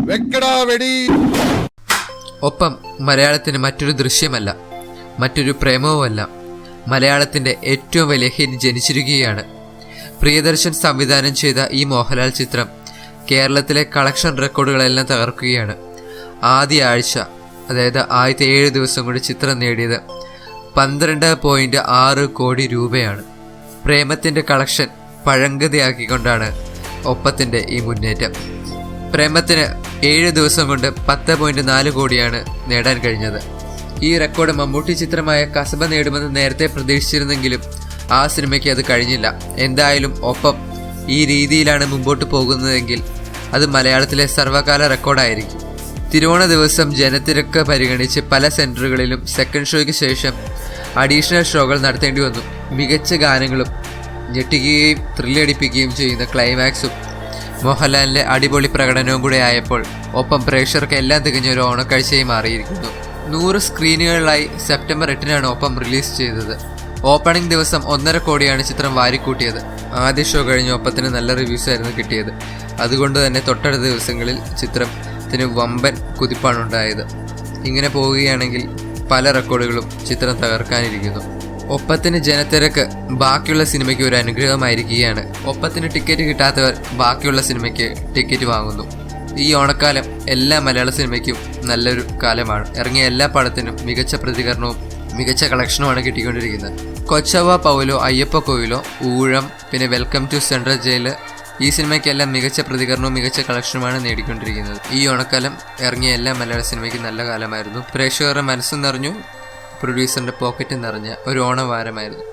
വെക്കടാ വെടി. ഒപ്പം മലയാളത്തിന് മറ്റൊരു ദൃശ്യമല്ല, മറ്റൊരു പ്രേമവുമല്ല, മലയാളത്തിന്റെ ഏറ്റവും വലിയ ഹിറ്റ് ജനിച്ചിരിക്കുകയാണ്. പ്രിയദർശൻ സംവിധാനം ചെയ്ത ഈ മോഹൻലാൽ ചിത്രം കേരളത്തിലെ കളക്ഷൻ റെക്കോർഡുകളെല്ലാം തകർക്കുകയാണ്. ആദ്യ ആഴ്ച, അതായത് ആദ്യത്തെ 7 ദിവസം കൊണ്ട് ചിത്രം നേടിയത് 12.6 കോടി രൂപയാണ്. പ്രേമത്തിന്റെ കളക്ഷൻ പഴങ്കഥയാക്കിക്കൊണ്ടാണ് ഒപ്പത്തിന്റെ ഈ മുന്നേറ്റം. പ്രേമത്തിന് 7 ദിവസം കൊണ്ട് 10.4 കോടിയാണ് നേടാൻ കഴിഞ്ഞത്. ഈ റെക്കോർഡ് മമ്മൂട്ടി ചിത്രമായ കസബ നേടുമെന്ന് നേരത്തെ പ്രതീക്ഷിച്ചിരുന്നെങ്കിലും ആ സിനിമയ്ക്ക് അത് കഴിഞ്ഞില്ല. എന്തായാലും ഒപ്പം ഈ രീതിയിലാണ് മുമ്പോട്ട് പോകുന്നതെങ്കിൽ അത് മലയാളത്തിലെ സർവകാല റെക്കോർഡായിരിക്കും. തിരുവോണ ദിവസം ജനത്തിരക്ക് പരിഗണിച്ച് പല സെന്ററുകളിലും സെക്കൻഡ് ഷോയ്ക്ക് ശേഷം അഡീഷണൽ ഷോകൾ നടത്തേണ്ടി വന്നു. മികച്ച ഗാനങ്ങളും ഞെട്ടിക്കുകയും ത്രില്ലടിപ്പിക്കുകയും ചെയ്യുന്ന ക്ലൈമാക്സും മോഹൻലാലിന്റെ അടിപൊളി പ്രകടനവും കൂടെ ആയപ്പോൾ ഒപ്പം പ്രേക്ഷകർക്ക് എല്ലാം തികഞ്ഞ ഒരു ഓണക്കാഴ്ചയായി മാറിയിരിക്കുന്നു. 100 സ്ക്രീനുകളിലായി സെപ്റ്റംബർ 8-നാണ് ഒപ്പം റിലീസ് ചെയ്തത്. ഓപ്പണിംഗ് ദിവസം 1.5 കോടിയാണ് ചിത്രം വാരിക്കൂട്ടിയത്. ആദ്യ ഷോ കഴിഞ്ഞ് ഒപ്പത്തിന് നല്ല റിവ്യൂസ് ആയിരുന്നു കിട്ടിയത്. അതുകൊണ്ട് തന്നെ തൊട്ടടുത്ത ദിവസങ്ങളിൽ ചിത്രത്തിന് വമ്പൻ കുതിപ്പാണ് ഉണ്ടായത്. ഇങ്ങനെ പോവുകയാണെങ്കിൽ പല റെക്കോർഡുകളും ചിത്രം തകർക്കാനിരിക്കുന്നു. ഒപ്പത്തിന് ജനത്തിരക്ക് ബാക്കിയുള്ള സിനിമയ്ക്ക് ഒരു അനുഗ്രഹമായിരിക്കുകയാണ്. ഒപ്പത്തിന് ടിക്കറ്റ് കിട്ടാത്തവർ ബാക്കിയുള്ള സിനിമയ്ക്ക് ടിക്കറ്റ് വാങ്ങുന്നു. ഈ ഓണക്കാലം എല്ലാ മലയാള സിനിമയ്ക്കും നല്ലൊരു കാലമാണ്. ഇറങ്ങിയ എല്ലാ പടത്തിനും മികച്ച പ്രതികരണവും മികച്ച കളക്ഷനുമാണ് കിട്ടിക്കൊണ്ടിരിക്കുന്നത്. കൊച്ചവ പൗലോ, അയ്യപ്പ കോവിലോ, ഊഴം, പിന്നെ വെൽക്കം ടു സെൻട്രൽ ജയില്, ഈ സിനിമയ്ക്കെല്ലാം മികച്ച പ്രതികരണവും മികച്ച കളക്ഷനുമാണ് നേടിക്കൊണ്ടിരിക്കുന്നത്. ഈ ഓണക്കാലം ഇറങ്ങിയ എല്ലാ മലയാള സിനിമയ്ക്കും നല്ല കാലമായിരുന്നു. പ്രേക്ഷകരുടെ മനസ്സും നിറഞ്ഞു, പ്രൊഡ്യൂസറിന്റെ പോക്കറ്റ് നിറഞ്ഞ ഒരു ഓണവാരമായിരുന്നു.